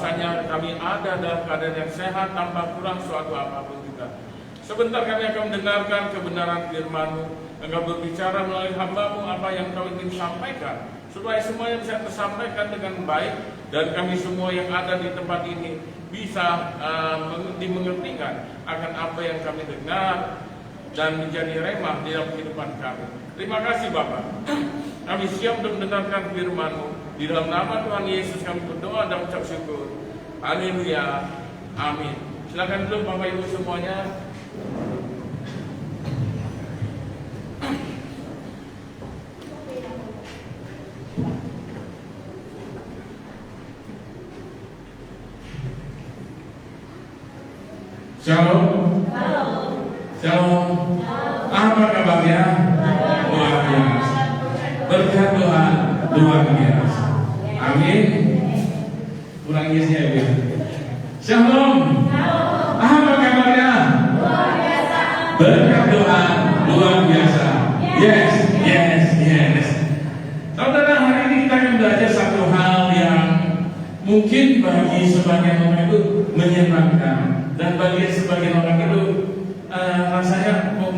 bahwasanya kami ada dalam keadaan yang sehat tanpa kurang suatu apapun juga. Sebentar kami akan mendengarkan kebenaran firman-Mu. Engkau berbicara melalui hamba-Mu apa yang Kau ingin sampaikan, supaya semuanya bisa tersampaikan dengan baik, dan kami semua yang ada di tempat ini bisa dimengertikan akan apa yang kami dengar dan menjadi remah di dalam kehidupan kami. Terima kasih Bapak. Kami siap untuk mendengarkan firman-Mu. Di dalam nama Tuhan Yesus kami berdoa dan ucap syukur. Haleluya. Amin. Silakan duduk Bapak Ibu semuanya. Shalom. Shalom. Apa kabarnya? Luar biasa. Berkat Tuhan luar biasa. Amin. Kurang yesnya ya. Shalom. Apa kabarnya? Luar biasa. Berkat Tuhan luar biasa. Yes, yes, yes. Saudara, hari ini kita akan belajar satu hal yang mungkin bagi sebagian orang itu menyenangkan, dan bagi sebagian orang itu rasanya kok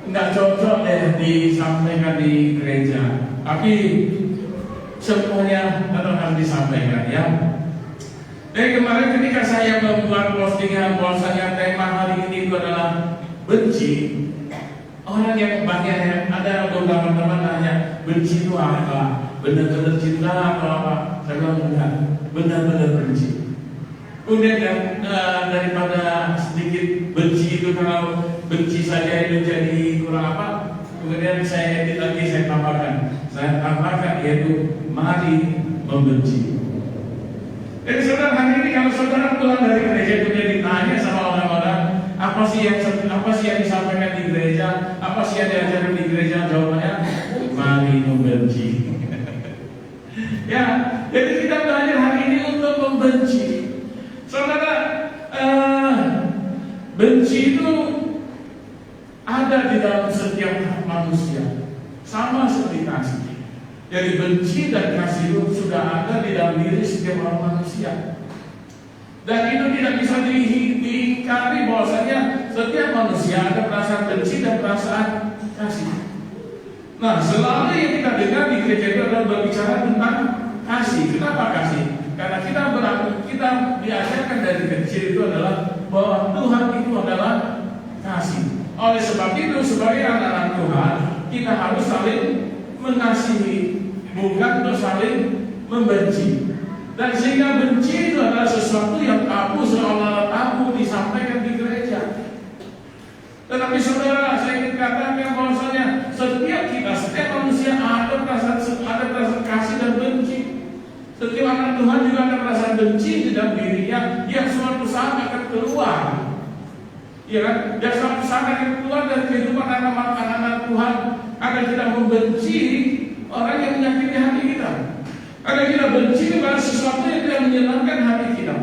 nggak cocok disampaikan di gereja. Tapi semuanya tetap harus disampaikan ya. Dari kemarin ketika saya membuat postingan bahwasanya tema hari ini itu adalah benci, orang yang banyak ada beberapa teman tanya, benci itu apa? Benar-benar cinta atau apa? Saya bilang enggak, benar-benar benci. Kemudian daripada sedikit benci itu, kalau benci saja itu jadi kurang apa, kemudian saya edit lagi, saya tambahkan yaitu mari membenci. Jadi saudara, hari ini kalau saudara pulang dari gereja kemudian ditanya sama orang-orang apa sih yang disampaikan di gereja, apa sih yang diajarkan di gereja, jawabannya mari membenci. Ya, jadi kita belajar hari ini untuk membenci. Saudara, benci itu ada di dalam setiap manusia, sama seperti kasih. Jadi benci dan kasih itu sudah ada di dalam diri setiap orang manusia. Dan itu tidak bisa diingkari bahwasanya setiap manusia ada perasaan benci dan perasaan kasih. Nah, selalu yang kita dengar di gereja itu adalah berbicara tentang kasih. Kenapa kasih? Karena kita diajarkan dari kecil itu adalah bahwa Tuhan itu adalah kasih. Oleh sebab itu, sebagai anak-anak Tuhan, kita harus saling mengasihi, bukan untuk saling membenci. Dan sehingga benci itu adalah sesuatu yang tabu, seolah-olah tabu disampaikan di gereja. Tetapi saudara, saya ingin katakan bahwasanya setiap manusia ada perasaan kasih dan benci. Setiap anak Tuhan juga ada perasaan benci di dalam dirinya yang suatu saat akan keluar. Ya kan? Dan suatu saat akan keluar dari kehidupan anak-anak Tuhan agar kita membenci orang yang menyakiti hati kita. Agar kita benci kepada sesuatu yang tidak menyenangkan hati kita.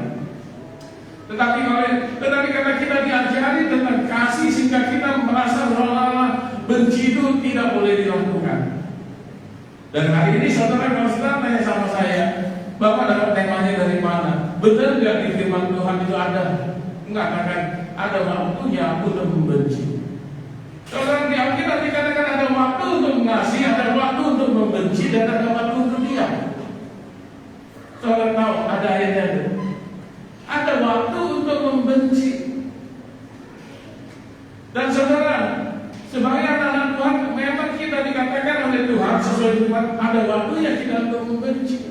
Tetapi karena kita diajari tentang kasih sehingga kita merasa bahwa benci itu tidak boleh dilakukan. Dan hari ini saudara, kalau saudara tanya sama saya, Bapak dapat temanya dari mana? Benar nggak di firman Tuhan itu ada? Enggak, kan ada waktunya untuk membenci. Saudara, di Alkitab dikatakan ada waktu untuk mengasihi, ada waktu untuk membenci, dan ada waktu untuk diam. Saudara tahu ada ayatnya itu. Ada waktu untuk membenci. Dan saudara, sebagai anak-anak Tuhan, memang kita dikatakan oleh Tuhan sesuai Tuhan ada waktunya kita untuk membenci.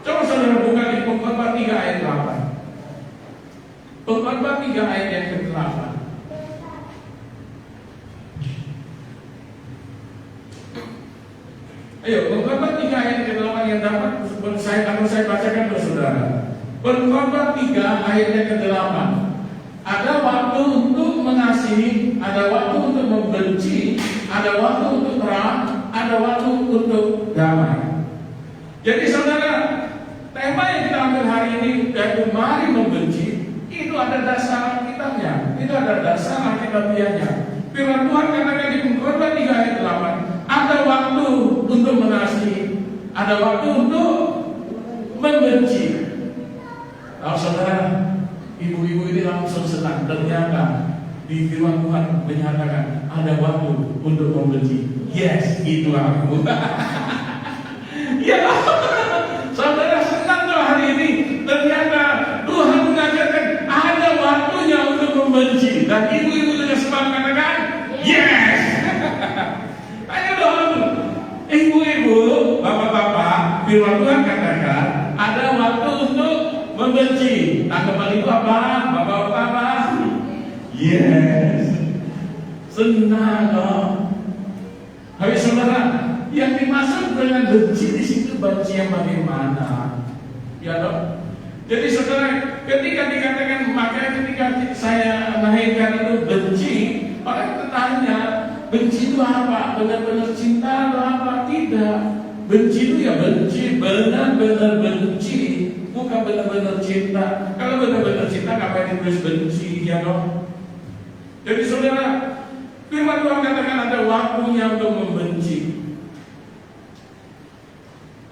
Coba saudara buka di Pengkhotbah 3 ayat 8. Pengkhotbah 3 ayat yang ke-8. Ayo, Pengkhotbah 3 ayat ke-8 yang dapat saya bacakan ke saudara. Pengkhotbah 3 ayat yang ke-8. Ada waktu untuk mengasihi, ada waktu untuk membenci, ada waktu untuk terang, ada waktu untuk damai. Jadi saudara, tema yang kita ambil hari ini yaitu mari membenci, itu ada dasar Alkitabnya, itu ada dasar Alkitabiahnya. Firman Tuhan katakan di Pengkhotbah 3 ayat 8, ada waktu untuk mengasihi, ada waktu untuk membenci. Maaf saudara, ibu-ibu ini langsung senang. Ternyata di firman Tuhan menyatakan ada waktu untuk membenci. Yes, itu aku. Ya, saudara senang loh hari ini. Ternyata Tuhan mengajarkan ada waktunya untuk membenci. Dan ibu-ibu dengan semangat katakan, yes. Ayo dong, ibu-ibu, bapak-bapak, firman Tuhan katakan ada waktu untuk membenci. Tanggapan ibu apa? Bapak-bapak? Yes. Senang dong. Habis saudara, yang dimaksud dengan benci di situ benci yang bagaimana? Ya dong. Jadi saudara, ketika dikatakan, makanya ketika saya lahirkan itu benci, orang bertanya, benci itu apa? Benar-benar cinta atau apa? Tidak. Benci itu ya benci, benar-benar benci, bukan benar-benar cinta. Kalau benar-benar cinta, ngapain ditulis benci? Ya dong. Jadi saudara, firman Tuhan katakan ada waktunya untuk membenci.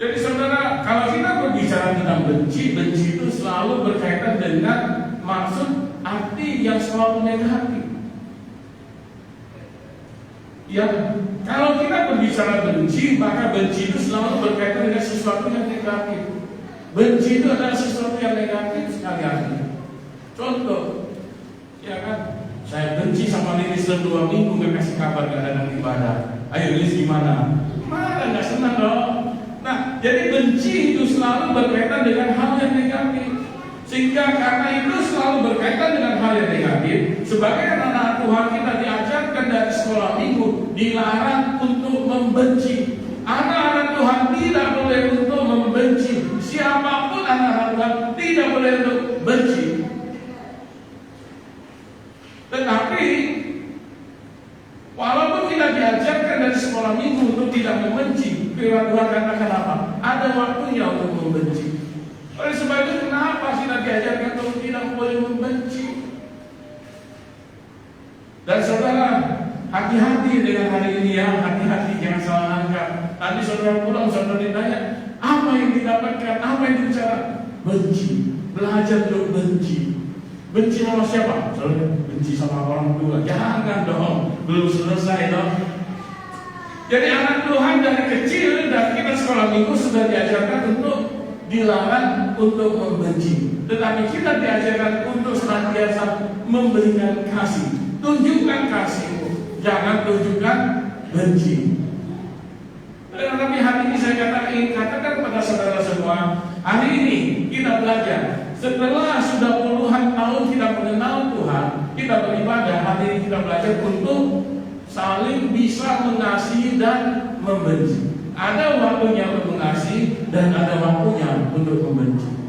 Jadi saudara, kalau kita berbicara tentang benci, benci itu selalu berkaitan dengan maksud arti yang selalu negatif. Ya, kalau kita berbicara benci, maka benci itu selalu berkaitan dengan sesuatu yang negatif. Benci itu adalah sesuatu yang negatif sekali artinya. Contoh, ya kan, saya benci sama Lilis 2 minggu gak kasih kabar gak datang ibadah. Ayo Lilis gimana? Mana gak senang dong. Nah, jadi benci itu selalu berkaitan dengan hal yang negatif. Sehingga karena itu selalu berkaitan dengan hal yang negatif, sebagai anak-anak Tuhan kita diajarkan dari sekolah minggu, dilarang untuk membenci. Anak-anak Tuhan tidak boleh untuk membenci. Siapapun anak-anak Tuhan tidak boleh untuk benci. Tetapi walaupun kita diajarkan dari sekolah minggu untuk tidak membenci, firman Tuhan katakan apa? Ada waktunya untuk membenci. Oleh sebab itu kenapa kita diajarkan untuk tidak boleh membenci? Dan saudara, hati-hati dengan hari ini ya, hati-hati jangan salah langkah. Tadi saudara pulang, saudara ditanya, apa yang didapatkan, apa yang dibicara? Benci, belajar untuk benci. Benci sama siapa? Saudara, benci sama orang tua. Jangan dong, belum selesai dong. Jadi anak Tuhan dari kecil dan kita sekolah minggu sudah diajarkan untuk dilarang untuk membenci. Tetapi kita diajarkan untuk senantiasa memberikan kasih. Tunjukkan kasihmu, jangan tunjukkan benci. Tetapi hari ini saya katakan kepada saudara semua, hari ini kita belajar. Setelah sudah puluhan tahun kita mengenal Tuhan, kita beribadah, hari ini kita belajar untuk saling bisa mengasihi dan membenci. Ada waktunya untuk mengasihi dan ada waktunya untuk membenci.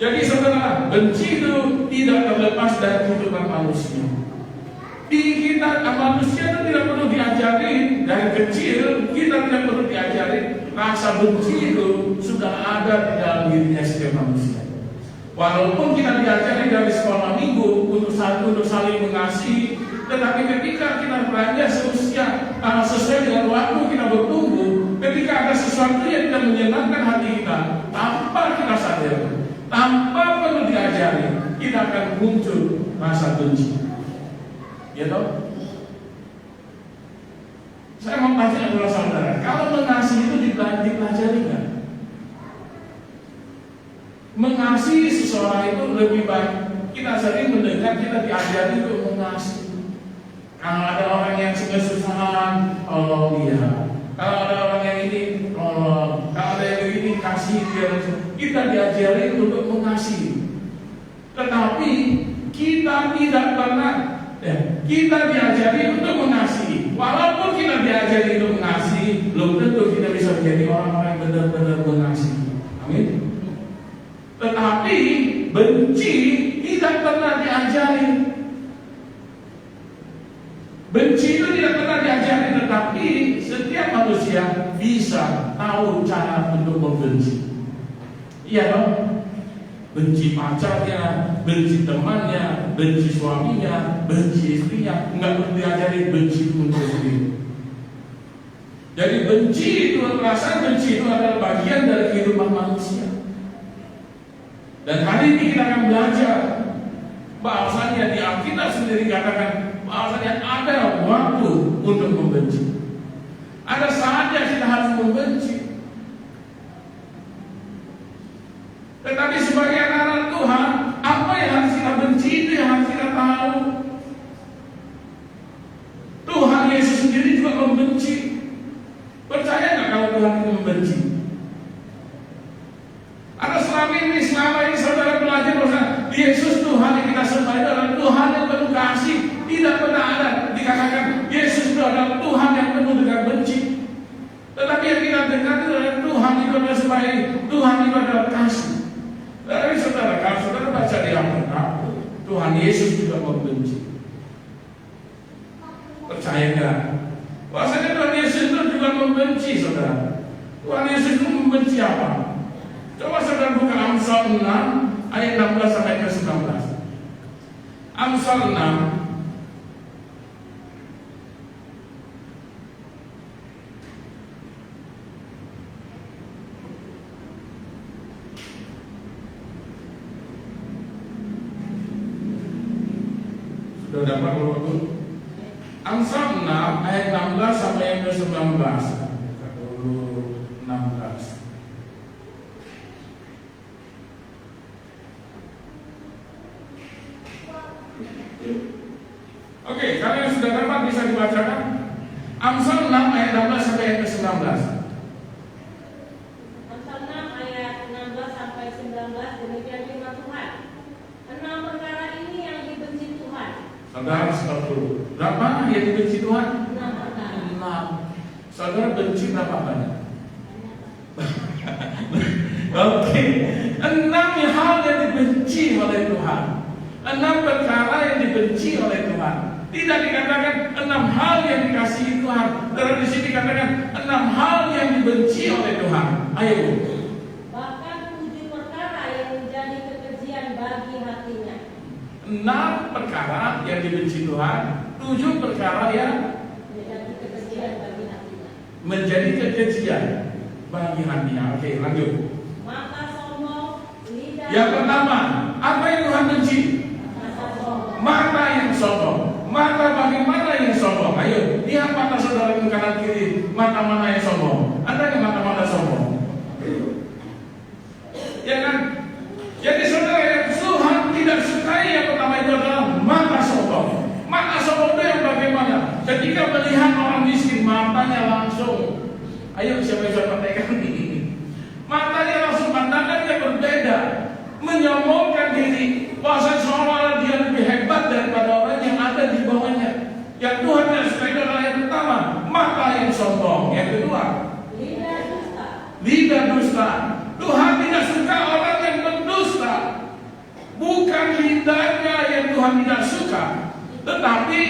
Jadi saudara, benci itu tidak terlepas dari kehidupan manusia. Di kita manusia itu tidak perlu diajarin dari kecil, kita tidak perlu diajarin. Rasa benci itu sudah ada di dalam dirinya setiap manusia. Walaupun kita diajari dari sekolah minggu untuk saling mengasihi, tetapi ketika kita belajar sesuai dengan waktu kita bertumbuh, ketika ada sesuatu yang tidak menyenangkan hati kita, tanpa kita sadar, tanpa perlu diajari, kita akan muncul rasa benci. Ya toh? Saya mau tanya kepada saudara, kalau mengasihi itu dipelajari nggak? Mengasihi seseorang itu lebih baik. Kita sering mendengar kita diajari untuk mengasihi. Kalau ada orang yang kesusahan, tolong dia. Kalau ada orang yang ini, tolong. Kalau ada yang ini, kasih dia. Kita diajari untuk mengasihi. Tetapi kita tidak pernah. Kita diajari untuk mengasihi. Walaupun kita diajari untuk mengasihi, belum tentu kita bisa menjadi orang-orang yang benar-benar mengasihi. Amin. Tetapi benci tidak pernah diajari. Benci itu tidak pernah diajari, tetapi setiap manusia bisa tahu cara untuk membenci. Iya dong? Benci pacarnya, benci temannya, benci suaminya, benci istrinya. Enggak perlu diajari benci itu untuk sendiri. Jadi benci itu, perasaan benci itu adalah bagian dari kehidupan manusia. Dan hari ini kita akan belajar bahwasanya di Alkitab sendiri katakan bahwasanya ada waktu untuk membenci. Ada saatnya kita harus membenci. Tetapi sebagai anak Tuhan, apa yang harus kita benci itu yang harus kita tahu. Tuhan Yesus sendiri juga membenci. Percaya nggak kalau Tuhan itu membenci? Ada selama ini saudara belajar bahwa Yesus Tuhan yang kita sembah itu adalah Tuhan yang penuh kasih. Tidak pernah ada dikatakan Yesus itu adalah Tuhan yang penuh dengan benci. Tetapi yang kita dengar itu adalah Tuhan itu adalah sebaik, Tuhan itu adalah kasih. Tetapi saudara, kalau saudara baca di Alkitab, Tuhan Yesus juga membenci. Percaya nggak? Bahwasanya Tuhan Yesus itu juga membenci, saudara. Tuhan Yesus itu membenci apa? Coba saudara buka Amsal 6 ayat 16 sampai ke 19. Amsal 6 sudah dapat waktu? Amsal 6 ayat 16 sampai yang ke 19. 16. Oke, kalian sudah dapat bisa dibacakan? Amsal 6 ayat 16 sampai yang ke 19. Amsal 6 ayat 16 sampai 19 demikian firman Tuhan. 6 perkara ini yang dibenci Tuhan. Saudara stop dulu. Berapa yang dibenci Tuhan? 6 perkara. 6. Saudara benci berapa banyak? Oke, 6 hal yang dibenci oleh Tuhan. 6 perkara yang dibenci oleh Tuhan. Tidak dikatakan 6 hal yang dikasihi Tuhan. Tetapi di sini dikatakan 6 hal yang dibenci oleh Tuhan. Ayo. Bahkan 7 perkara yang menjadi kekejian bagi hatinya. 6 perkara yang dibenci Tuhan, 7 perkara yang menjadi kekejian bagi hatinya. menjadi kekejian bagi hatinya. Oke, lanjut. Mata sombong, lidah. Yang pertama, apa yang Tuhan benci? Mata sombong. Mata yang sombong. Mata bagaimana yang sombong? Ayo, lihat mata saudara ke kanan kiri. Mata mana yang sombong? Ada yang mata-mata sombong? Ya kan? Jadi saudara, yang Tuhan tidak sukai yang pertama itu adalah mata sombong. Mata sombong itu yang bagaimana? Ketika melihat orang miskin, matanya langsung. Ayo, siapa yang bisa praktekkan ini? Matanya langsung pandangannya berbeda, menyombongkan diri, bahwa seolah dia lebih hebat daripada orang yang ada di bawahnya. Yang Tuhan yang suka itu adalah yang pertama, mata yang sombong. Yang kedua, Lidah dusta. lidah dusta. Tuhan tidak suka orang yang berdusta. Bukan lidahnya yang Tuhan tidak suka, tetapi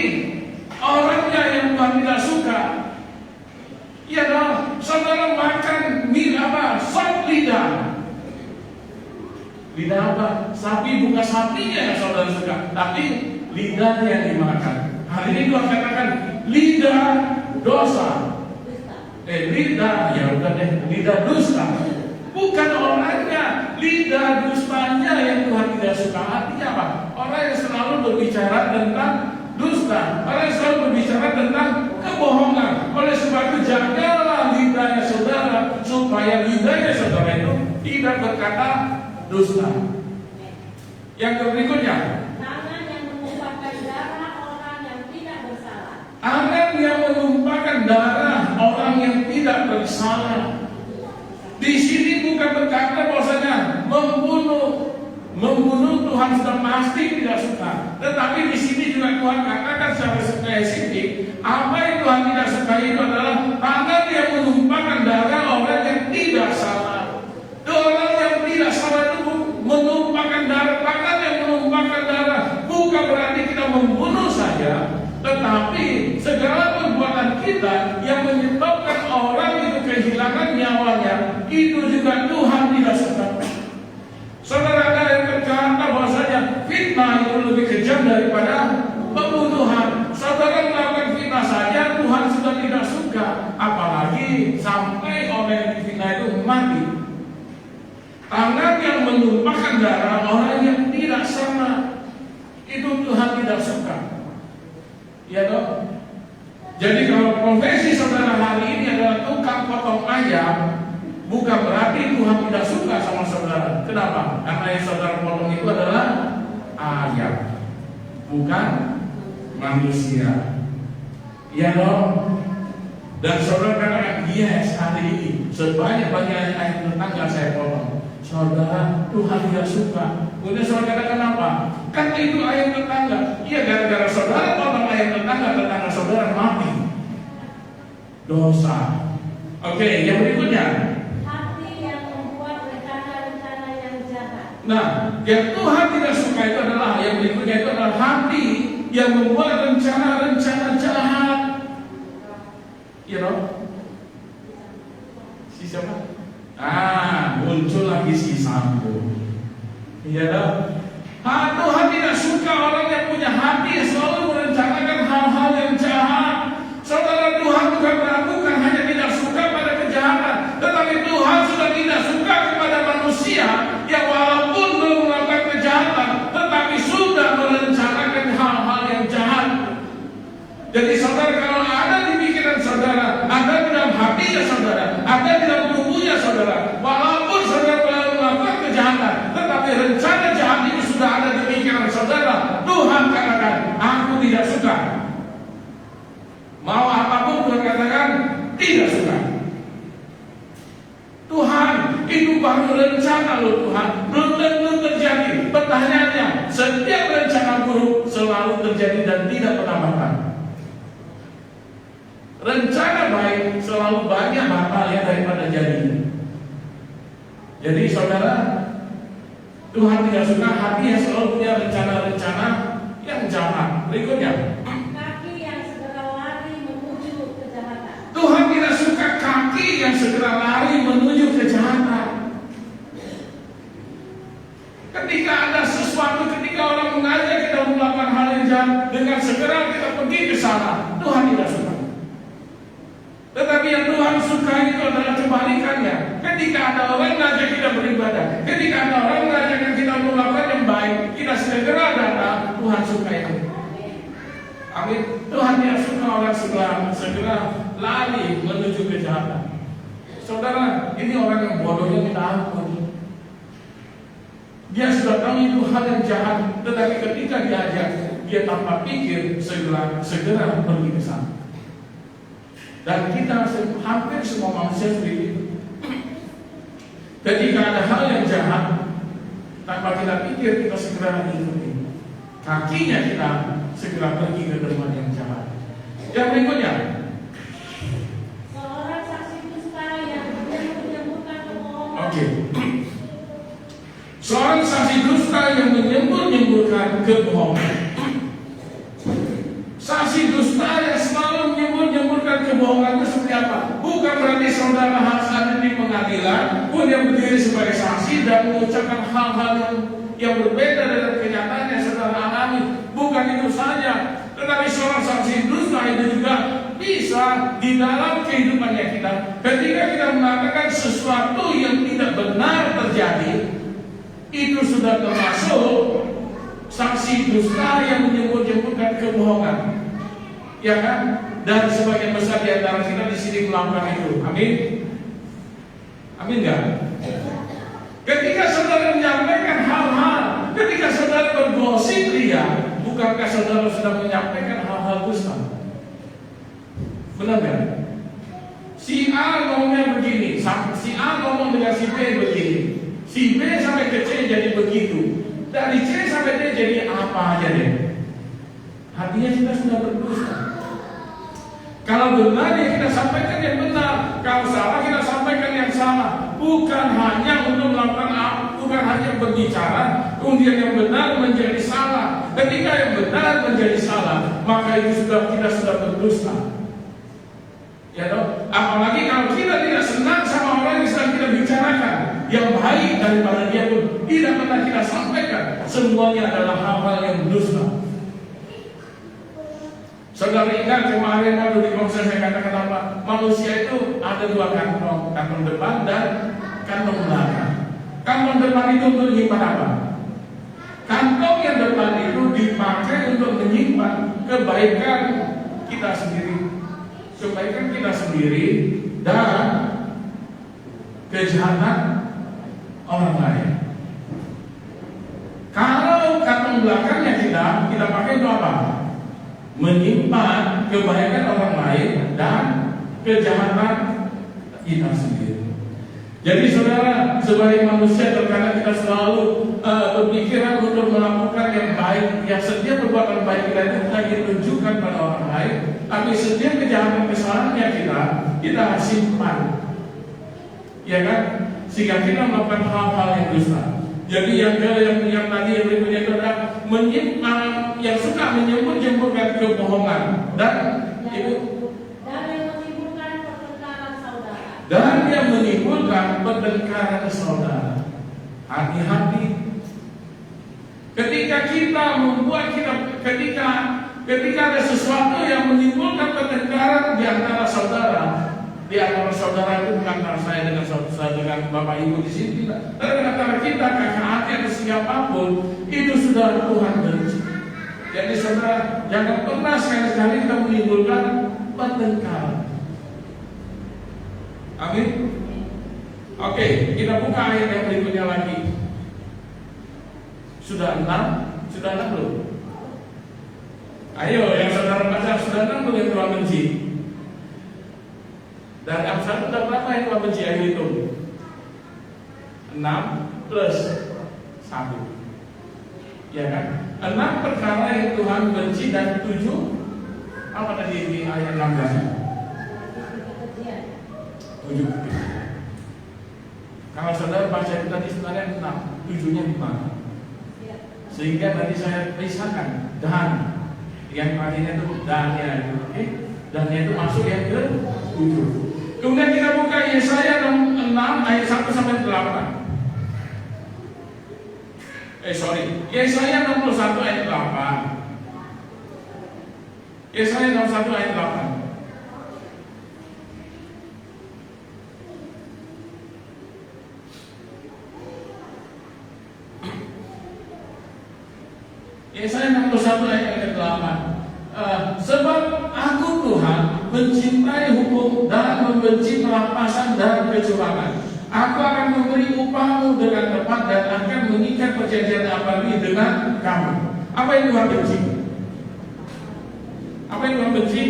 orangnya yang Tuhan tidak suka. Ya dong, saudara makan mie apa? Sop lidah. Lidah apa? Sapi, bukan sapinya yang saudara suka, tapi lidahnya yang dimakan. Hari ini Tuhan katakan lidah dosa. Lidah, ya udah deh, lidah dusta. Bukan orangnya, lidah dustanya yang Tuhan tidak suka. Artinya apa? Orang yang selalu berbicara tentang dusta, orang yang selalu berbicara tentang kebohongan. Oleh sebab itu jagalah lidahnya saudara, supaya lidahnya saudara itu tidak berkata dusta. Yang berikutnya, Tangan yang menumpahkan darah orang yang tidak bersalah. tangan yang menumpahkan darah orang yang tidak bersalah. Di sini bukan berkata bahwasanya membunuh Tuhan sudah pasti tidak suka. Tetapi di sini juga Tuhan katakan secara spesifik, apa yang Tuhan tidak suka itu adalah tangan yang menumpahkan darah orang yang tidak salah. Orang yang tidak salah itu menumpahkan darah, tangan yang menumpahkan darah bukan berarti kita membunuh saja, tetapi segala perbuatan kita yang menyebabkan orang itu kehilangan nyawanya, itu juga Tuhan tidak suka. Saudara, ada yang berkata bahwasanya fitnah itu lebih kejam daripada pembunuhan. Saudara melakukan fitnah saja Tuhan sudah tidak suka, apalagi sampai orang yang difitnah itu mati. Tangan yang menumpahkan darah Ya dong. Jadi kalau profesi saudara hari ini adalah tukang potong ayam, bukan berarti Tuhan tidak suka sama saudara. Kenapa? Karena yang saudara potong itu adalah ayam, bukan manusia. Ya dong. Dan saudara katakan, yes, hari ini sebanyak-banyaknya ayam tetangga saya potong. Saudara, Tuhan tidak suka. Kemudian saudara katakan apa? Kan itu ayam tetangga. Iya, gara-gara saudara potong ayam tetangga, tetangga saudara mati. Dosa. Oke, yang berikutnya. Hati yang membuat rencana-rencana yang jahat. Nah, yang Tuhan tidak suka itu adalah, yang berikutnya itu adalah hati yang membuat rencana-rencana jahat. You know? Si siapa? Muncul lagi si Sambo. Iya dong. Tuhan tidak suka orang yang punya hati yang selalu merencanakan hal-hal yang jahat. Saudara, Tuhan bukan hanya tidak suka pada kejahatan, tetapi Tuhan sudah tidak suka kepada manusia yang walaupun belum melakukan kejahatan, tetapi sudah merencanakan hal-hal yang jahat. Jadi saudara, kalau ada di pikiran saudara, ada di dalam hatinya saudara, ada di dalam tubuhnya saudara, walaupun saudara belum melakukan kejahatan, tetapi rencana jahat itu sudah ada di pikiran saudara, Tuhan katakan, aku tidak suka. Mau apapun Tuhan katakan, tidak suka. Tuhan, itu baru rencana loh Tuhan, belum tentu terjadi. Pertanyaannya, setiap rencana buruk selalu terjadi dan tidak pernah batal. Rencana baik selalu banyak batalnya daripada jadi. Jadi saudara, Tuhan tidak suka hati yang selalu punya rencana-rencana yang jahat. Berikutnya, Kaki yang segera lari menuju kejahatan. Tuhan tidak suka kaki yang segera lari menuju kejahatan. Ketika ada sesuatu, ketika orang mengajak kita melakukan hal yang jahat, dengan segera kita pergi ke sana, Tuhan tidak suka. Tetapi yang Tuhan suka itu adalah kebalikannya. Ketika ada orang mengajak kita beribadah, ketika ada orang mengajak kita melakukan yang baik, kita segera datang, Tuhan suka itu. Amin. Tuhan tidak suka orang segera lari menuju kejahatan. Saudara, ini orang yang bodohnya minta ampun. Dia sudah tahu itu hal yang jahat, tetapi ketika diajak, dia tanpa pikir segera pergi ke sana. Dan kita hampir semua manusia seperti itu. Ketika ada hal yang jahat, tanpa kita pikir kita segera ikuti. Kakinya kita segera pergi ke tempat yang jahat. Yang berikutnya, Seorang saksi dusta yang menyembunyikan kebohongan. Oke. Seorang saksi dusta yang menyembunyikan kebohongan. Saksi dusta yang selalu menyembunyikan kebohongan itu seperti apa? Bukan berarti saudara harus ada di pengadilan, kemudian berdiri sebagai saksi dan mengucapkan hal-hal yang berbeda dengan kenyataan yang saudara alami. Bukan itu saja, tetapi seorang saksi dusta itu juga bisa di dalam kehidupannya kita. Ketika kita mengatakan sesuatu yang tidak benar terjadi, itu sudah termasuk saksi dusta yang menyembunyikan kebohongan. Ya kan? Dan sebagian besar di antara kita di sini melakukan itu. Amin. Amin enggak? Ketika saudara menyampaikan hal-hal, ketika saudara bergosip ria, bukankah saudara sudah menyampaikan hal-hal dusta? Benar enggak? Si A ngomongnya begini, si A ngomong dengan si B begini, si B sampai ke C jadi begitu, dari C sampai D jadi apa aja deh. Artinya kita sudah berdusta. Kalau benar ya kita sampaikan yang benar, kalau salah kita sampaikan yang salah. Bukan hanya untuk melakukan, bukan hanya berbicara, kemudian yang benar menjadi salah. Ketika yang benar menjadi salah, maka itu kita sudah berdusta. Ya dong. Apalagi kalau kita tidak senang sama orang yang sedang kita bicarakan, yang baik daripada dia pun tidak pernah kita sampaikan. Semuanya adalah hal-hal yang dusta. Saudara ingat kemarin waktu di konser saya katakan apa? Manusia itu ada dua kantong, kantong depan dan kantong belakang. Kantong depan itu untuk menyimpan apa? Kantong yang depan itu dipakai untuk menyimpan kebaikan kita sendiri, kebaikan kita sendiri dan kejahatan orang lain. Kalau kata belakangnya kita pakai itu apa? Menyimpan kebaikan orang lain dan kejahatan kita sendiri. Jadi saudara, sebagai manusia terkadang kita selalu berpikiran untuk melakukan yang baik, yang setiap perbuatan baik kita itu lagi tunjukkan pada orang lain, tapi setiap kejahatan kesalahannya kita simpan, ya kan? Sehingga kita melakukan hal-hal yang dusta. Jadi yang tadi yang berikutnya itu adalah menyimpan, yang suka menyembunyikan kebohongan dan yang menimbulkan pertengkaran saudara. Hati-hati ketika kita ketika ada sesuatu yang menimbulkan pertengkaran di antara saudara. Di antara saudara itu bukan antara saya dengan bapak ibu di sini, tapi antara kita, kakak adik atau siapapun, itu sudah Tuhan benci. Jadi saudara, jangan pernah sekali-kali kita menimbulkan pertengkaran. Amin. Oke, kita buka ayat yang berikutnya lagi. Sudah 6 belum? Ayo, yang saudara baca sudah 6 belum yang Tuhan benci? Dan Amsal sudah berapa yang Tuhan benci? Ayo hitung. 6 plus 1. Ya kan? 6 perkara yang Tuhan benci dan 7 apa tadi di ayat 16? 7. Kalau saudara baca itu tadi sebenarnya 6, 7-nya di mana? Sehingga tadi saya pisahkan dan yang tadinya itu dan-nya itu, oke? Dan-nya itu masuk yang ke 7. Kemudian kita buka Yesaya 6 ayat 1 sampai 8. Yesaya 61 ayat 8. Yesaya 61 ayat 8. Yesaya 61 ayat 8. Sebab aku Tuhan mencintai hukum dan membenci perampasan dan kecurangan. Aku akan memberi upahmu dengan tepat dan akan mengikat perjanjian abadi dengan kamu. Apa yang Tuhan benci? Apa yang Tuhan benci?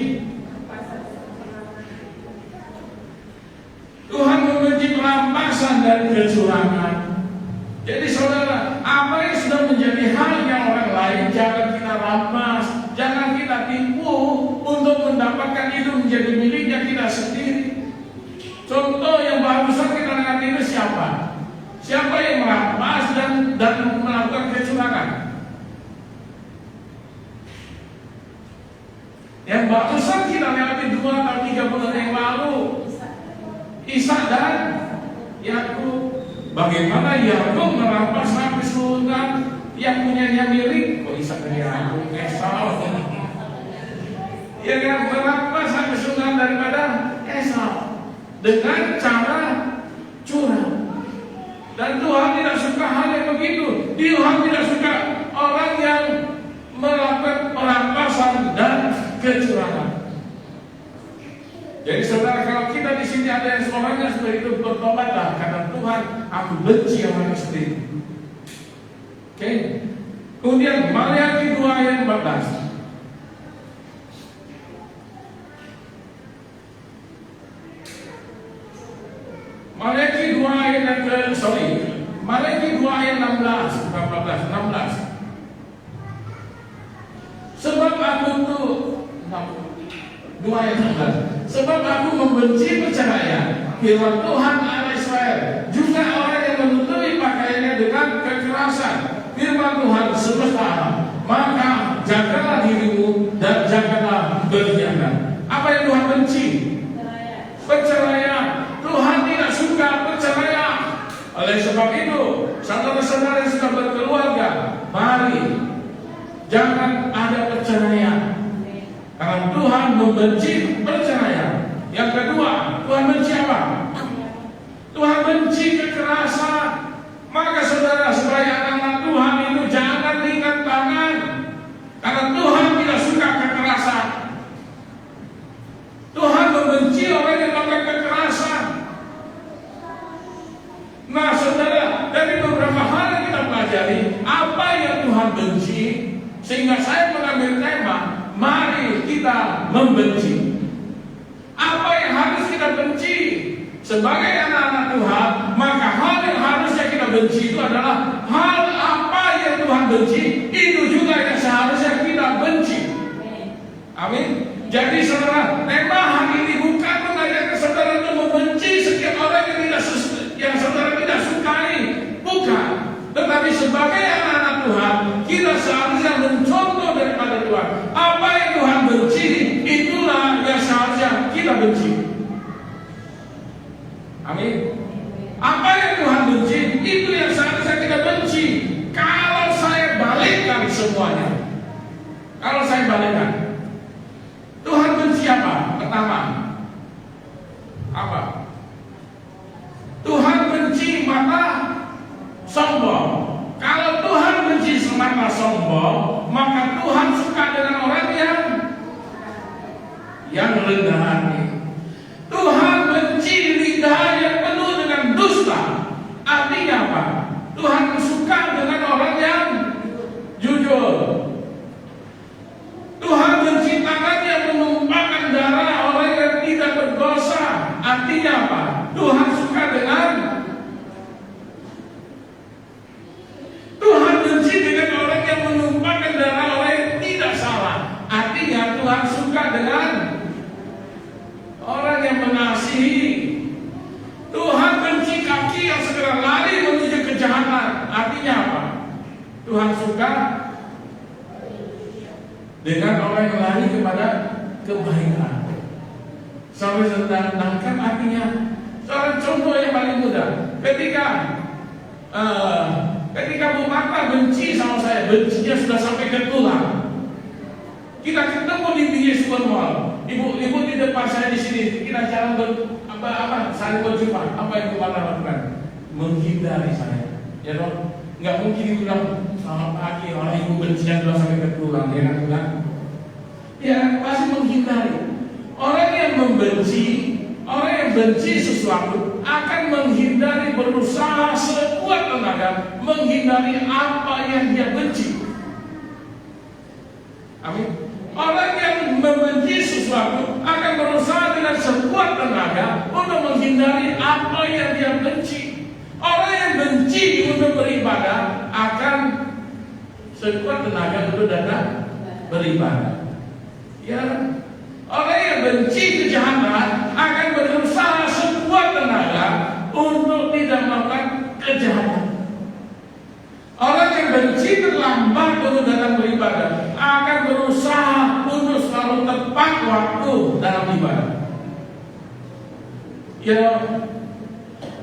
Tuhan membenci perampasan dan kecurangan. Jadi saudara, apa yang sudah menjadi haknya orang lain jangan kita rampas, jangan kita tipu untuk mendapatkan itu menjadi miliknya kita sendiri. Contoh yang barusan kita lihat itu siapa? Siapa yang merampas dan melakukan kecurangan? Yang barusan kita lihat 2 atau 3 bulan yang lalu, Ishak dan Yakub. Bagaimana Yakub merampas sampai surga yang punyanya milik? Kok Ishak dan Yakub? Esau. Ya kan, merampas sampai surga daripada Esau dengan cara curang. Dan Tuhan tidak suka hal yang begitu. Tuhan tidak suka orang yang melakukan perampasan dan kecurangan. Jadi saudara, kalau kita di sini ada yang seorang yang seperti itu, bertobatlah karena Tuhan, aku benci orang seperti itu. Oke. Kemudian Maliaki 2 ayat 14. Maliaki 2 ayat Maliaki 2 ayat 16, 16. Sebab aku tuh 2 ayat 16. Sebab aku membenci perceraian, firman Tuhan Allah Israel, juga orang yang menutupi pakaiannya dengan kekerasan, firman Tuhan semesta alam. Maka jagalah dirimu dan jagalah berjaga. Apa yang Tuhan benci? Perceraian. Tuhan tidak suka perceraian. Oleh sebab itu, saudara-saudara yang sudah berkeluarga, mari jangan ada perceraian. Karena Tuhan membenci perceraian. Yang kedua, Tuhan benci apa? Tuhan benci kekerasan. Maka saudara, sebagai anak-anak Tuhan itu jangan ringan tangan. Karena Tuhan tidak suka kekerasan. benci, sehingga saya mengambil tema, mari kita membenci. Apa yang harus kita benci? Sebagai anak-anak Tuhan, maka hal yang harusnya kita benci itu adalah hal apa yang Tuhan benci, itu juga yang seharusnya kita benci. Amin. Jadi saudara, tema hari ini bukan mengajarkan saudara untuk membenci setiap orang yang saudara tidak sukai, bukan. Tetapi sebagai anak-anak Tuhan, kita seharusnya mencontoh daripada Tuhan. Apa yang Tuhan benci, itulah yang seharusnya kita benci. Amin. Apa yang Tuhan benci, itu yang seharusnya kita benci. Kalau saya balikkan semuanya, kalau saya balikkan, Tuhan benci apa? Pertama, apa? Tuhan benci mata sombong. Kalau Tuhan benci semata sombong, maka Tuhan suka dengan orang yang rendah hati. Tuhan benci lidah yang penuh dengan dusta. Artinya apa? Tuhan suka dengan orang yang jujur. Tuhan benci tangan yang menumpahkan darah orang yang tidak berdosa. Artinya apa? Tuhan suka dengan orang yang menumpahkan darah orang yang tidak salah. Artinya Tuhan suka dengan orang yang mengasihi. Tuhan benci kaki yang segera lari menuju kejahatan. Artinya apa? Tuhan suka dengan orang yang lari kepada kebaikan. Sampai sedang tangkap artinya. Seorang contoh yang paling mudah. Ketika Bu Marta benci sama saya, bencinya sudah sampai ke tulang. Kita ketemu di Yesus Mall. Ibu di depan saya di sini. Kita jalan saling berjumpa. Apa yang Bu Marta lakukan? Menghindari saya. Ya dong. Nggak mungkin ibu bilang selamat pagi, orang ibu bencinya sudah sampai ke tulang. Dia kan bilang, ya pasti menghindari. Orang yang membenci, orang yang benci sesuatu akan menghindari, berusaha sekuat tenaga menghindari apa yang dia benci. Amin. Orang yang membenci sesuatu akan berusaha dengan sekuat tenaga untuk menghindari apa yang dia benci. Orang yang benci untuk beribadah akan sekuat tenaga untuk datang beribadah. Ya, orang yang benci kejahatan akan berusaha sekuat tenaga untuk tidak melakukan kejahatan. Orang yang benci terlambat untuk datang beribadah akan berusaha untuk selalu tepat waktu dalam ibadah. Ya,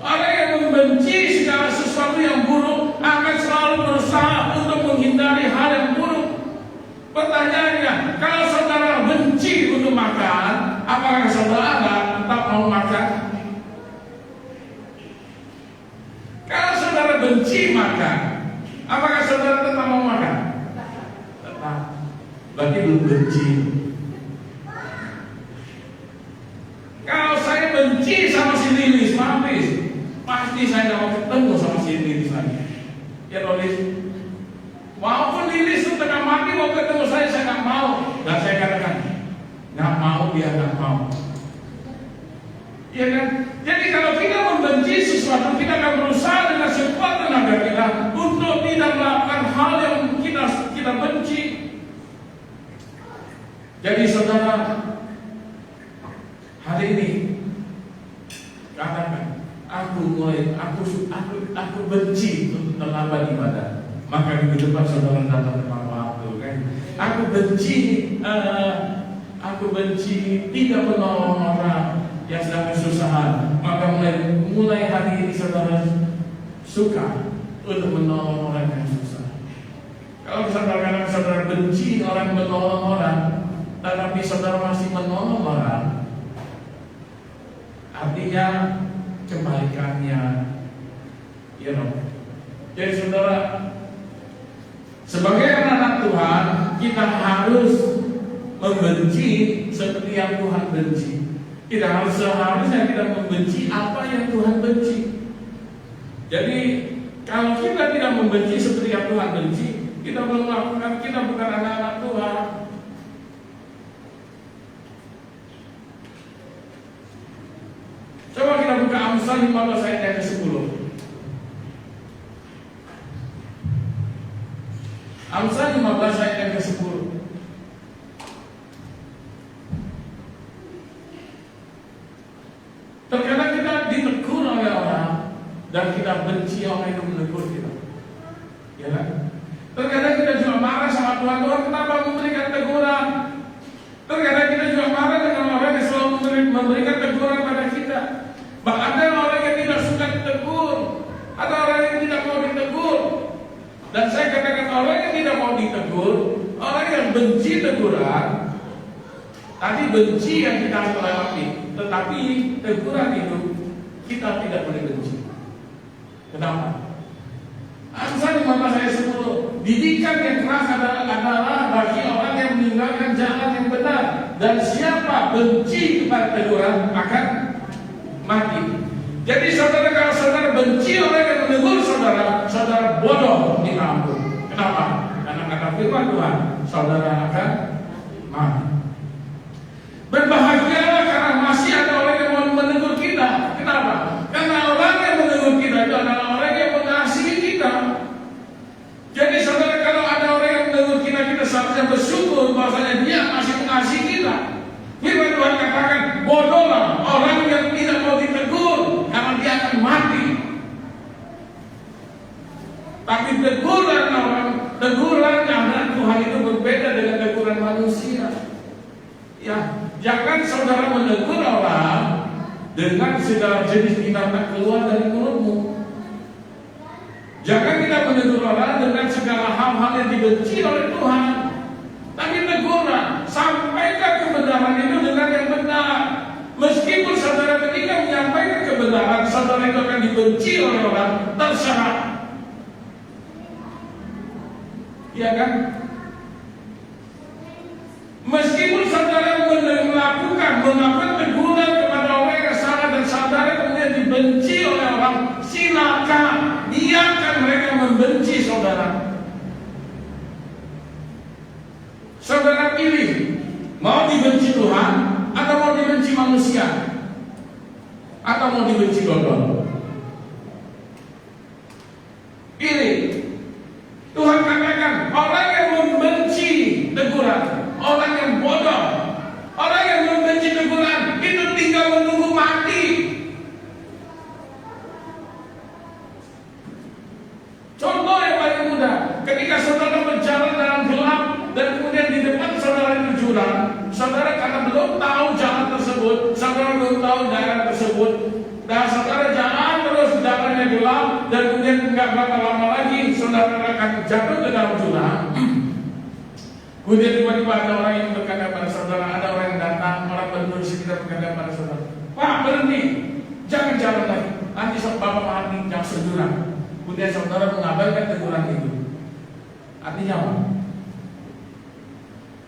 orang yang membenci segala sesuatu yang buruk akan selalu berusaha untuk menghindari hal yang buruk. Pertanyaannya, kalau saudara benci untuk makan, apakah saudara tetap mau makan? Kalau saudara benci makan, apakah saudara tetap mau makan? Tetap. Berarti belum benci. Kalau saya benci sama si Lilis, mampis, pasti saya tidak mau ketemu sama si Lilis lagi. Ya Lilis, maupun Lilis itu tengah mati mau ketemu saya nggak mau. Dan saya katakan, nggak mau, dia nggak mau. Ya kan? Jadi kalau kita membenci sesuatu, kita akan berusaha dengan sekuat tenaga kita untuk tidak melakukan hal yang kita benci. Jadi saudara, hari ini katakan, aku benci untuk terlambat ibadah. Maka minggu depan saudara datang tepat waktu, kan? Aku benci tidak menolong orang yang sedang kesusahan. Maka mulai hari ini saudara suka untuk menolong orang yang susah. Kalau saudara benci orang menolong orang, tetapi saudara masih menolong orang, artinya kebaikannya, Jadi saudara, sebagai anak-anak Tuhan, kita harus membenci seperti yang Tuhan benci. Tidak harus seharusnya kita membenci apa yang Tuhan benci. Jadi kalau kita tidak membenci seperti yang Tuhan benci, kita belum melakukan, kita bukan anak-anak Tuhan. Coba kita buka Amsal 15 ayat yang ke-10. Amsal 15 ayat yang ke-10. Terkadang kita ditegur oleh orang dan kita benci orang yang menegur kita, ya kan? Terkadang kita juga marah sama Tuhan, Tuhan kenapa memberikan teguran? Terkadang kita juga marah dengan orang yang selalu memberikan teguran pada kita. Bahkan ada orang yang tidak suka ditegur, ada orang yang tidak mau ditegur. Dan saya katakan orang yang tidak mau ditegur, orang yang benci teguran, tadi benci yang kita harus lewati. Tetapi teguran itu kita tidak boleh benci. Kenapa? Amsal 15 ayat 10. Didikan yang keras adalah bagi orang yang meninggalkan jalan yang benar, dan siapa benci kepada teguran akan mati. Jadi saudara, kalau saudara benci orang yang menegur saudara, saudara bodoh di kampung. Kenapa? Karena kata firman Tuhan, saudara akan mati. Berbahagialah karena masih ada orang yang mau menegur kita. Kenapa? Karena orang yang menegur kita itu adalah orang yang mengasihi kita. Jadi saudara, kalau ada orang yang menegur kita, kita seharusnya bersyukur bahwasanya dia masih mengasihi kita. Firman Tuhan katakan, bodohlah orang yang tidak mau ditegur, karena dia akan mati. Tapi teguran yang Tuhan itu berbeda dengan teguran manusia. Ya, jangan saudara menegur orang dengan segala jenis binatang keluar dari mulutmu. Jangan kita menegur orang dengan segala hal-hal yang dibenci oleh Tuhan. Tapi teguran, sampaikan kebenaran itu dengan yang benar. Meskipun saudara ketika menyampaikan kebenaran, saudara itu akan dibenci oleh orang, terserah. Iya kan? Meskipun saudara melakukan teguran kepada orang yang salah dan saudara kemudian dibenci oleh orang, silakan biarkan mereka membenci saudara. Saudara pilih, mau dibenci Tuhan atau mau dibenci manusia, atau mau dibenci dua-duanya. Pilih. Tuhan katakan, orang yang membenci teguran, orang yang bodoh, orang yang membenci teguran, itu tinggal menunggu mati. Contoh yang paling mudah, ketika saudara berjalan dalam gelap dan kemudian di depan saudara itu jurang, saudara karena belum tahu jalan tersebut, saudara belum tahu daerah tersebut, dan saudara jalan terus jalannya gelap, dan kemudian nggak berapa lama lagi saudara akan jatuh ke dalam jurang. Kemudian tiba-tiba ada orang yang berkata pada saudara, ada orang yang datang, orang berdua di sekitar berkata pada saudara, Pak berhenti, jangan jalan lagi, nanti bapak mati, jangan sejurang. Kemudian saudara mengabarkan teguran itu. Artinya apa?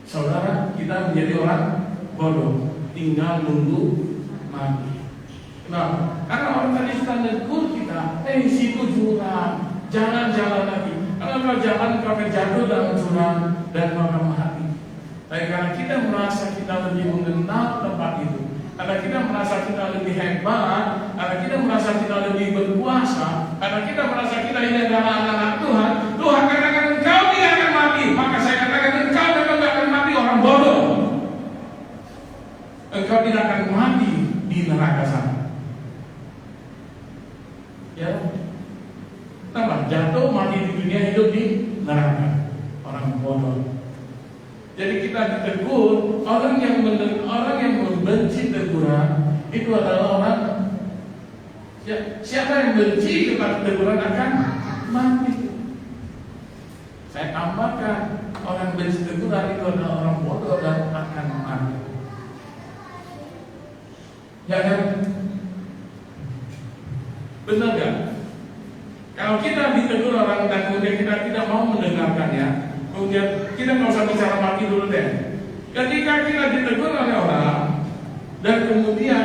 Saudara, kita menjadi orang bodoh, tinggal nunggu mati. Kenapa? Karena orang tadi sudah negur kita, situ jurang, jangan-jalan lagi. Kalau jalan kau akan jatuh dalam jurang dan kau akan mati. Tapi karena kita merasa kita lebih mengenal tempat itu, karena kita merasa kita lebih hebat, karena kita merasa kita lebih berkuasa, karena kita merasa kita ini adalah anak-anak Tuhan, Tuhan katakan engkau tidak akan mati. Maka saya katakan engkau memang tidak akan mati, orang bodoh. Engkau tidak akan mati di neraka sana. Ya, tambah jatuh mati di dunia, hidup di neraka, orang bodoh. Jadi kita ditegur, orang yang membenci teguran itu adalah orang, ya, siapa yang benci kepada teguran akan mati. Saya tambahkan, orang benci teguran itu adalah orang bodoh dan akan mati. Ya kan? Benar gak? Kalau kita ditegur orang dan kemudian kita tidak mau mendengarkannya, kemudian kita nggak usah bicara mati dulu deh. Ketika kita ditegur oleh orang dan kemudian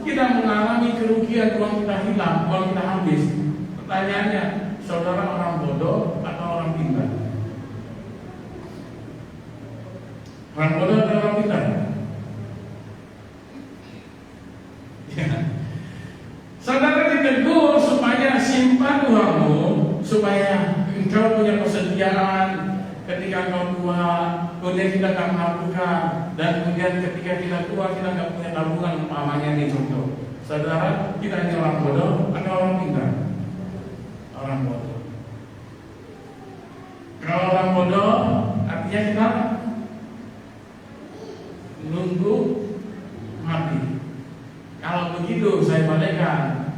kita mengalami kerugian, uang kita hilang, uang kita habis, pertanyaannya, saudara orang bodoh atau orang pintar? Orang bodoh atau orang pintar? Ya. Saudara ditegur supaya simpan uangmu, supaya engkau punya kesediaan ketika engkau tua, kemudian kita akan melakukan, dan kemudian ketika kita tua kita nggak punya tabungan umpamanya nih contoh. Saudara, kita ini orang bodoh atau orang pintar? Orang bodoh. Kalau orang bodoh, artinya kita nunggu mati. Kalau begitu saya balikkan.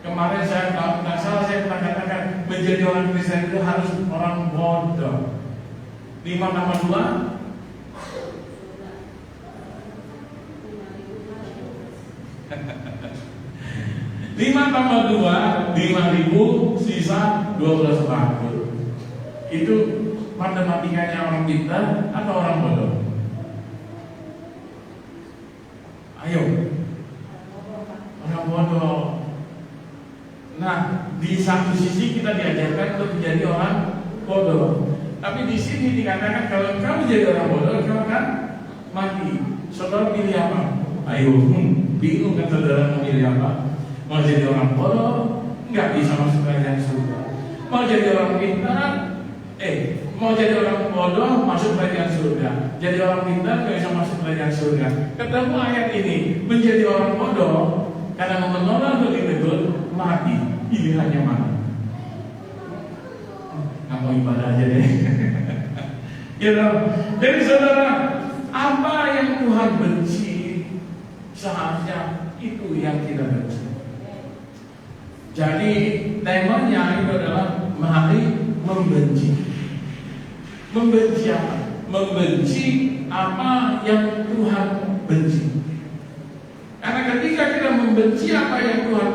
Kemarin saya nggak salah saya pernah katakan menjadi orang Kristen itu harus orang bodoh. 5 tambah 2 5 tambah 2 5.000 sisa 12 batu. Itu matematikanya orang pintar atau orang bodoh? Ayo, orang bodoh. Nah, di satu sisi kita diajarkan untuk menjadi orang bodoh, tapi di sini dikatakan kalau kamu jadi orang bodoh, kamu akan mati. Saudara pilih apa? Ayo, bingung kan saudara mau pilih apa? Mau jadi orang bodoh, nggak bisa masuk kerajaan surga. Mau jadi orang pintar, mau jadi orang bodoh masuk kerajaan surga. Jadi orang pintar nggak bisa masuk kerajaan surga. Ketemu ayat ini, menjadi orang bodoh karena menolak untuk ditegur, mati. Pilihannya mana? Nggak mau ibadah aja deh. Gitu. Jadi saudara, apa yang Tuhan benci seharusnya itu yang kita benci. Jadi temanya itu adalah mari membenci. Membenci apa? Membenci apa yang Tuhan benci. Karena ketika kita membenci apa yang Tuhan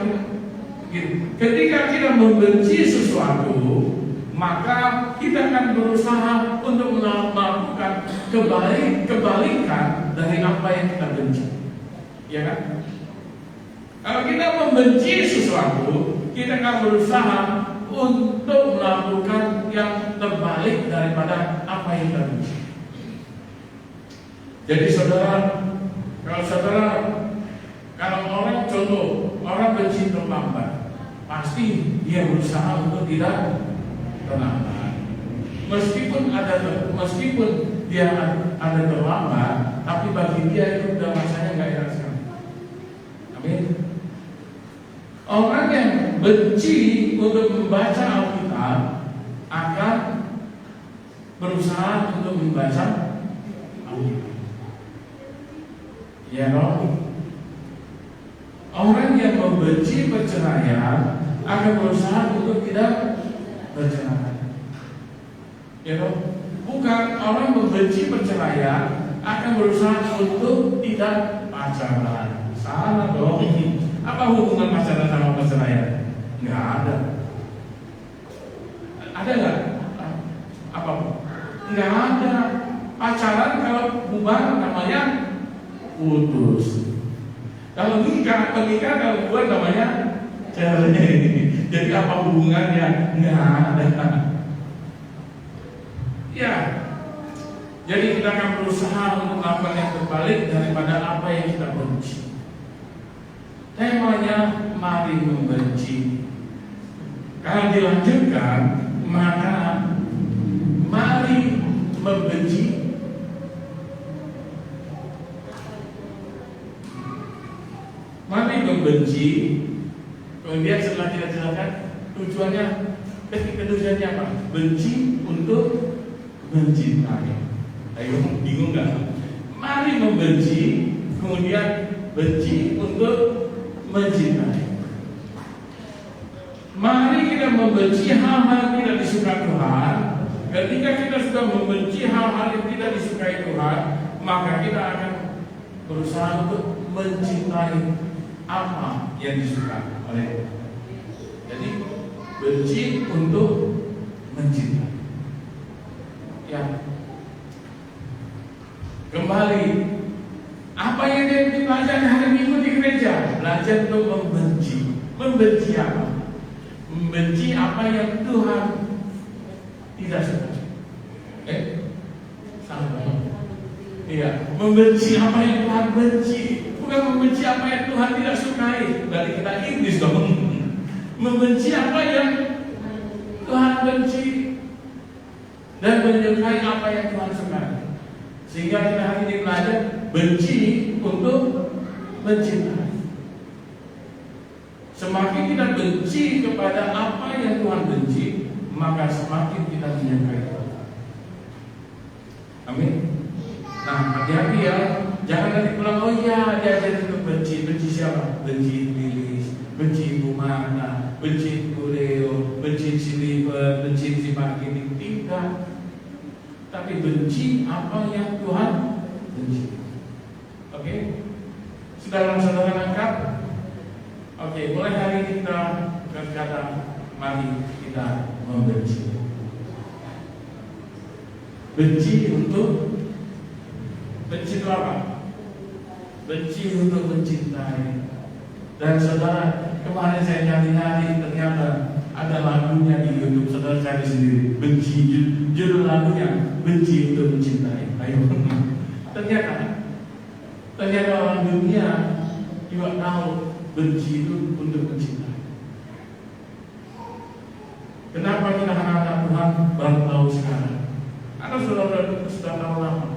ketika kita membenci sesuatu, maka kita akan berusaha untuk melakukan kebalikan dari apa yang kita benci. Ya kan? Kalau kita membenci sesuatu, kita akan berusaha untuk melakukan yang terbalik daripada apa yang kita benci. Jadi kalau orang contoh, orang benci terlambat, pasti dia berusaha untuk tidak terlambat. Meskipun dia ada terlambat, tapi bagi dia itu udah rasanya nggak enak sekali. Amin. Orang yang benci untuk membaca Alkitab akan berusaha untuk membaca Alkitab. Ya dong. Orang yang membenci perceraian akan berusaha untuk tidak bercerai. Ya dong. Bukan orang membenci perceraian akan berusaha untuk tidak pacaran. Salah dong. Apa hubungan pacaran sama perceraian? Nggak ada. Ada nggak? Apa? Nggak ada. Pacaran kalau bubar namanya putus. Kalau menikah kalau bubar namanya cerai. Jadi apa hubungannya? Nggak ada. Ya. Jadi kita akan berusaha untuk melakukan yang terbalik daripada apa yang kita benci. Temanya mari membenci. Kalau dilanjutkan, maka mari membenci. Mari membenci. Kemudian setelah kita jelaskan tujuannya, tujuannya apa? Benci untuk mencintai. Ayo, bingung nggak? Mari membenci, kemudian benci untuk mencintai. Mari kita membenci hal-hal yang tidak disukai Tuhan. Ketika kita sudah membenci hal-hal yang tidak disukai Tuhan, maka kita akan berusaha untuk mencintai apa yang disukai oleh Tuhan. Jadi benci untuk mencintai. Ya. Kembali, apa yang dipelajari hari Minggu di gereja? Belajar untuk membenci. Membenci apa? Membenci apa yang Tuhan tidak suka. Salah. Iya, membenci apa yang Tuhan benci, bukan membenci apa yang Tuhan tidak sukai. Berarti kita iblis dong. Membenci apa yang Tuhan benci dan menyukai apa yang Tuhan sukai. Sehingga kita hari ini belajar benci untuk mencintai. Semakin kita benci kepada apa yang Tuhan benci, maka semakin kita menyukai Tuhan. Amin. Nah, hati-hati ya, jangan nanti pulang, oh iya diajar untuk benci. Benci siapa? Benci iblis, benci Ibu Marta, benci Ibu Leo, benci si Liver, benci si Pak Gini. Tidak. Tapi benci apa yang Tuhan benci. Oke? Saudara-saudara lengkap? Oke, mulai hari ini kita berkata, mari kita membenci. Benci untuk benci itu apa? Benci untuk mencintai. Dan saudara, kemarin saya nyari-nyari, ternyata ada lagunya di YouTube. Saudara cari sendiri. Benci, judul lagunya Benci untuk Mencintai. Ayo. Ternyata orang dunia juga tahu benci itu untuk mencintai. Kenapa kita anak-anak Tuhan baru tahu sekarang? Atau saudara sudah tahu lama?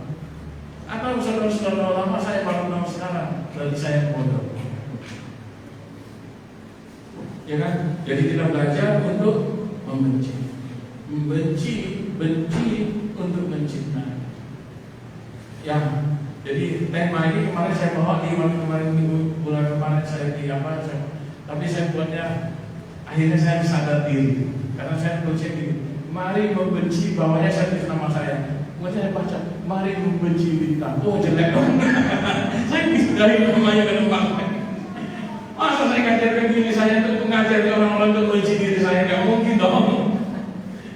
Atau saudara sudah tahu lama, saya baru tahu sekarang? Berarti saya bodoh. Ya kan? Jadi kita belajar untuk membenci. Benci untuk mencintai. Ya, jadi tema ini kemarin saya bawa di bulan kemarin saya di apa? Tapi saya buatnya akhirnya saya sadar diri karena saya tulis ini. Mari membenci, bawahnya saya tulis nama saya. Kemudian saya baca, mari membenci bintang. Oh jelek dong. Saya dari namanya ke tempat. Masa saya ngajarkan diri saya untuk mengajari orang-orang untuk membenci diri saya? Gak mungkin dong.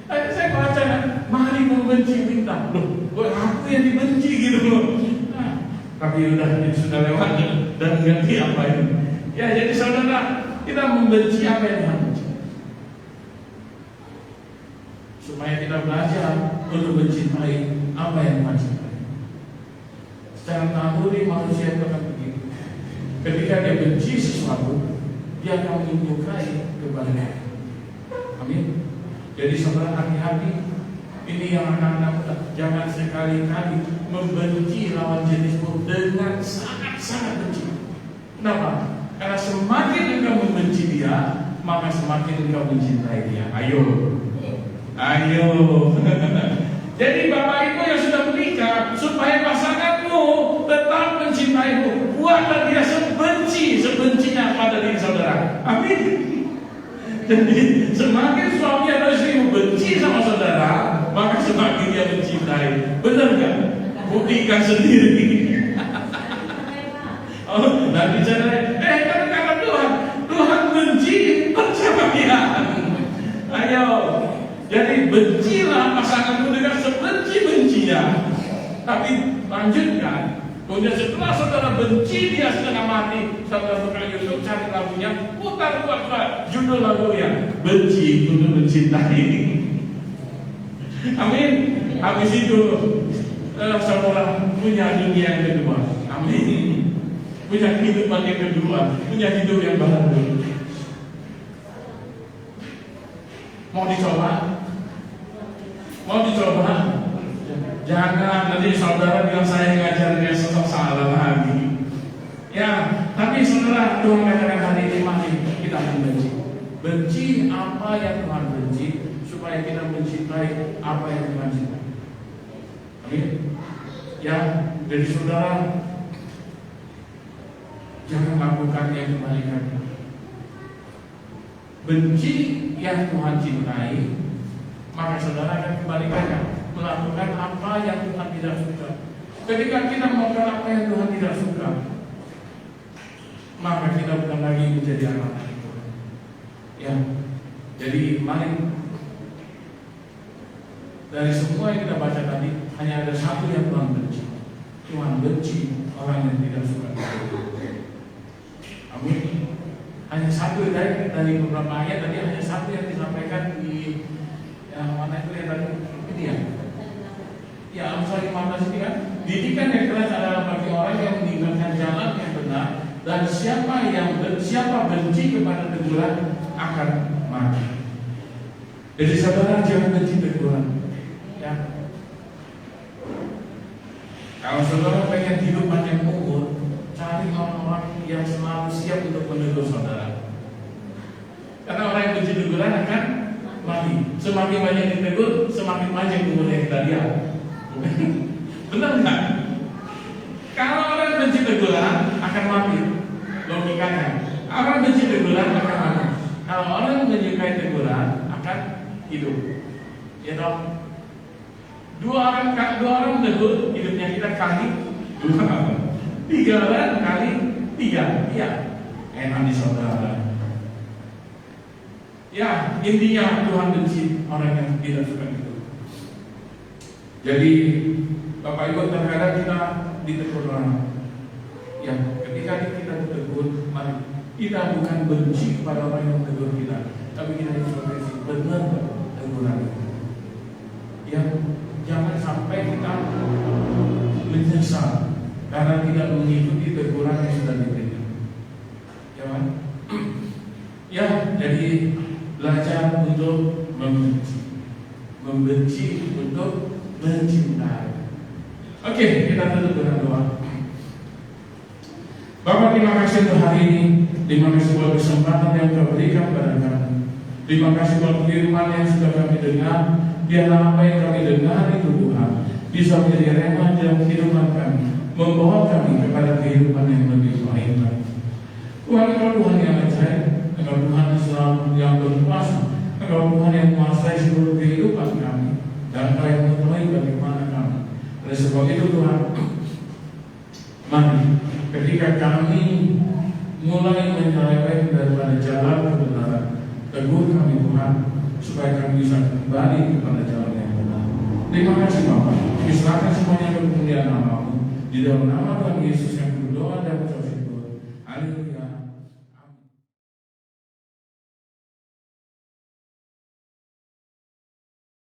Tadi saya baca, mari membenci bintang. Loh, aku yang dibenci gitu loh. Tapi sudah lewat dan ganti apa ini? Ya, jadi saudara, kita membenci apa yang Tuhan benci. Supaya kita belajar untuk mencintai apa yang Tuhan cintai. Secara naluri manusia itu akan begitu. Ketika dia benci sesuatu, dia akan menyukai kebalikannya. Amin. Jadi saudara, hati-hati. Ini yang anak-anak muda, jangan sekali-kali membenci lawan jenismu dengan sangat-sangat benci. Kenapa? Karena semakin engkau membenci dia, maka semakin engkau mencintai dia. Ayo. Jadi Bapak Ibu yang sudah menikah, supaya pasanganmu tetap mencintaimu, buatlah dia sebencinya pada diri saudara. Amin. Jadi semakin suami atau istri benci sama saudara, maka semakin dia mencintai. Benar nggak? Buktikan sendiri. Oh, nanti cara, kan kata Tuhan benci perceraian. Ayo, jadi bencilah pasanganmu dengan sebenci-bencinya. Tapi lanjutkan. Kemudian setelah saudara benci dia setengah mati, saudara buka YouTube cari lagunya, putar judul lagunya Benci untuk Mencintai. Amin. Habis itu saudara punya dunia yang kedua. Amin. Punya kehidupan yang kedua, punya hidup yang baru. Mau dicoba? Jangan nanti saudara bilang saya ngajarnya sosok salah lagi. Ya, tapi saudara, Tuhan katakan hari ini mari kita membenci. Benci apa yang Tuhan benci, supaya kita mencintai apa yang Tuhan cintai. Amin. Ya, jadi saudara, jangan lakukan yang kebalikannya. Benci yang Tuhan cintai, maka saudara akan kebalikannya, melakukan apa yang Tuhan tidak suka. Ketika kita melakukan apa yang Tuhan tidak suka, maka kita bukan lagi menjadi anak Tuhan. Ya, jadi mari dari semua yang kita baca tadi, hanya ada satu yang Tuhan benci. Tuhan benci orang yang tidak suka. Amin. Hanya satu dari beberapa ayat tadi, hanya satu yang disampaikan di yang mana itu yang tadi ini ya. Ya, pasal 15 ini kan, didikan yang keras adalah bagi orang yang meninggalkan jalan yang benar, dan siapa benci kepada teguran akan mati. Jadi saudara jangan benci teguran. Ya. Kalau saudara pengen hidup panjang umur, cari orang-orang yang selalu siap untuk menegur saudara. Karena orang yang benci teguran akan mati. Semakin banyak ditegur, semakin panjang umurnya kita lihat. Benar nggak? Kalau orang benci teguran akan mati, logikanya. Orang benci teguran akan mati. Kalau orang menyukai teguran akan hidup. Ya dong. Dua orang menegur, hidupnya kita kali 2. 3 orang kali 3. Ya, enak di saudara. Ya, intinya Tuhan benci orang yang tidak suka itu. Jadi Bapak Ibu, terkadang kita ditegur orang. Ya, ketika kita ditegur, mari kita bukan benci kepada orang yang menegur kita, tapi kita introspeksi benar teguran. Ya, jangan sampai kita menyesal karena tidak mengikuti teguran yang sudah diberikan. Ya kan? Ya, jadi belajar untuk membenci untuk mencintai. Oke, kita tutup dengan doa. Bapak, terima kasih untuk hari ini. Terima kasih buat kesempatan yang Kau berikan kepada kami. Terima kasih buat firman yang sudah kami dengar. Biarlah apa yang kami dengar itu Tuhan bisa menjadi rema dalam kehidupan kami, membawa kami kepada kehidupan yang lebih baik lagi. Tuhan, Engkau Tuhan yang ajaib, Engkau Tuhan yang berkuasa, Engkau Tuhan yang menguasai seluruh kehidupan kami, dan Engkau yang mengetahui bagaimana kami. Oleh sebab itu Tuhan, mari ketika kami mulai menyeleweng daripada jalan kebenaran, tegur kami Tuhan, supaya kami bisa kembali kepada jalan yang benar. Terima kasih Bapak. Diserahkan semuanya kemuliaan nama-Mu. Di dalam nama Tuhan Yesus yang berdoa dan bersyukur. Haleluya.